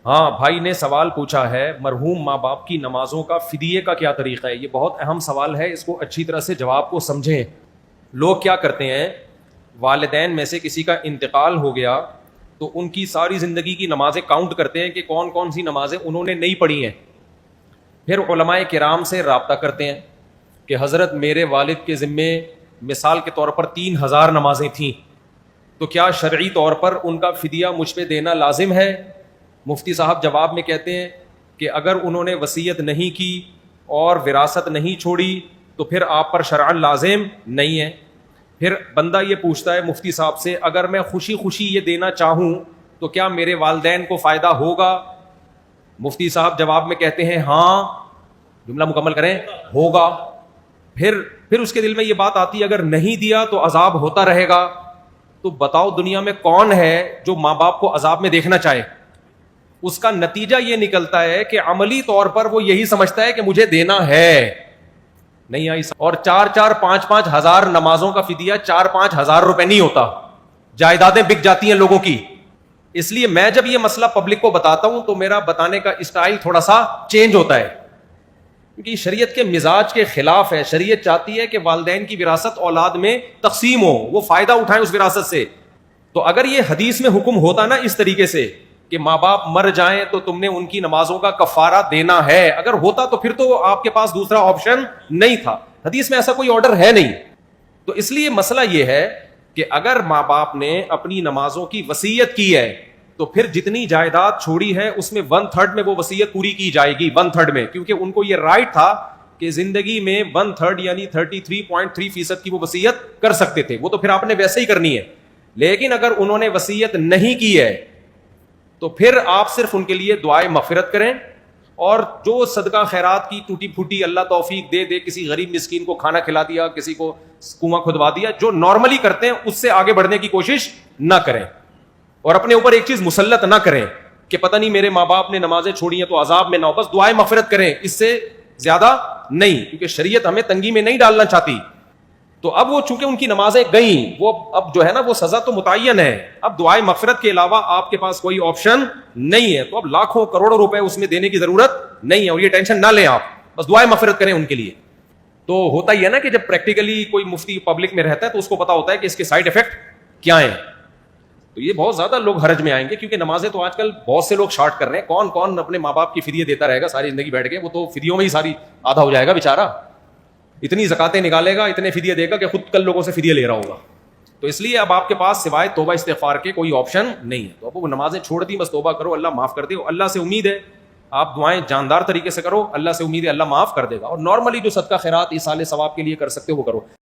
ہاں بھائی نے سوال پوچھا ہے مرحوم ماں باپ کی نمازوں کا فدیے کا کیا طریقہ ہے. یہ بہت اہم سوال ہے, اس کو اچھی طرح سے جواب کو سمجھیں. لوگ کیا کرتے ہیں, والدین میں سے کسی کا انتقال ہو گیا تو ان کی ساری زندگی کی نمازیں کاؤنٹ کرتے ہیں کہ کون کون سی نمازیں انہوں نے نہیں پڑھی ہیں. پھر علماء کرام سے رابطہ کرتے ہیں کہ حضرت میرے والد کے ذمے مثال کے طور پر 3000 نمازیں تھیں, تو کیا شرعی طور پر ان کا فدیہ مجھ پہ دینا لازم ہے؟ مفتی صاحب جواب میں کہتے ہیں کہ اگر انہوں نے وصیت نہیں کی اور وراثت نہیں چھوڑی تو پھر آپ پر شرعاً لازم نہیں ہے. پھر بندہ یہ پوچھتا ہے مفتی صاحب سے, اگر میں خوشی خوشی یہ دینا چاہوں تو کیا میرے والدین کو فائدہ ہوگا؟ مفتی صاحب جواب میں کہتے ہیں ہاں, جملہ مکمل کریں, ہوگا. پھر اس کے دل میں یہ بات آتی ہے اگر نہیں دیا تو عذاب ہوتا رہے گا. تو بتاؤ دنیا میں کون ہے جو ماں باپ کو عذاب میں دیکھنا چاہے؟ اس کا نتیجہ یہ نکلتا ہے کہ عملی طور پر وہ یہی سمجھتا ہے کہ مجھے دینا ہے. نہیں آئی. اور 4-5 ہزار نمازوں کا فدیہ 4-5 ہزار روپے نہیں ہوتا, جائیدادیں بک جاتی ہیں لوگوں کی. اس لیے میں جب یہ مسئلہ پبلک کو بتاتا ہوں تو میرا بتانے کا اسٹائل تھوڑا سا چینج ہوتا ہے, کیونکہ شریعت کے مزاج کے خلاف ہے. شریعت چاہتی ہے کہ والدین کی وراثت اولاد میں تقسیم ہو, وہ فائدہ اٹھائیں اس وراثت سے. تو اگر یہ حدیث میں حکم ہوتا نا اس طریقے سے کہ ماں باپ مر جائیں تو تم نے ان کی نمازوں کا کفارہ دینا ہے, اگر ہوتا تو پھر تو آپ کے پاس دوسرا آپشن نہیں تھا. حدیث میں ایسا کوئی آرڈر ہے نہیں. تو اس لیے مسئلہ یہ ہے کہ اگر ماں باپ نے اپنی نمازوں کی وصیت کی ہے تو پھر جتنی جائیداد چھوڑی ہے اس میں 1/3 میں وہ وصیت پوری کی جائے گی, 1/3 میں, کیونکہ ان کو یہ رائٹ تھا کہ زندگی میں 1/3 یعنی 33.3% کی وہ وصیت کر سکتے تھے. وہ تو پھر آپ نے ویسے ہی کرنی ہے. لیکن اگر انہوں نے وصیت نہیں کی ہے تو پھر آپ صرف ان کے لیے دعائے مغفرت کریں, اور جو صدقہ خیرات کی ٹوٹی پھوٹی اللہ توفیق دے دے, کسی غریب مسکین کو کھانا کھلا دیا, کسی کو کنواں کھدوا دیا, جو نارملی کرتے ہیں اس سے آگے بڑھنے کی کوشش نہ کریں. اور اپنے اوپر ایک چیز مسلط نہ کریں کہ پتہ نہیں میرے ماں باپ نے نمازیں چھوڑی ہیں تو عذاب میں نہ ہو, بس دعائے مغفرت کریں, اس سے زیادہ نہیں, کیونکہ شریعت ہمیں تنگی میں نہیں ڈالنا چاہتی. تو اب وہ چونکہ ان کی نمازیں گئیں, وہ اب جو ہے نا وہ سزا تو متعین ہے, اب دعائے مغفرت کے علاوہ آپ کے پاس کوئی آپشن نہیں ہے. تو اب لاکھوں کروڑوں روپے اس میں دینے کی ضرورت نہیں ہے, اور یہ ٹینشن نہ لیں آپ, بس دعائے مغفرت کریں ان کے لیے. تو ہوتا ہی ہے نا کہ جب پریکٹیکلی کوئی مفتی پبلک میں رہتا ہے تو اس کو پتا ہوتا ہے کہ اس کے سائیڈ افیکٹ کیا ہیں. تو یہ بہت زیادہ لوگ حرج میں آئیں گے, کیونکہ نمازیں تو آج کل بہت سے لوگ شارٹ کر رہے ہیں. کون کون اپنے ماں باپ کی فدیے دیتا رہے گا ساری زندگی بیٹھ کے؟ وہ تو فدیوں میں ہی ساری آدھا ہو جائے گا بیچارہ. اتنی زکاتیں نکالے گا, اتنے فدیے دے گا کہ خود کل لوگوں سے فدیے لے رہا ہوگا. تو اس لیے اب آپ کے پاس سوائے توبہ استغفار کے کوئی آپشن نہیں ہے. تو اب وہ نمازیں چھوڑ دی, بس توبہ کرو, اللہ معاف کر دے. اللہ سے امید ہے آپ دعائیں جاندار طریقے سے کرو, اللہ سے امید ہے اللہ معاف کر دے گا. اور نارملی جو صدقہ خیرات ایصال ثواب کے لیے کر سکتے ہو وہ کرو.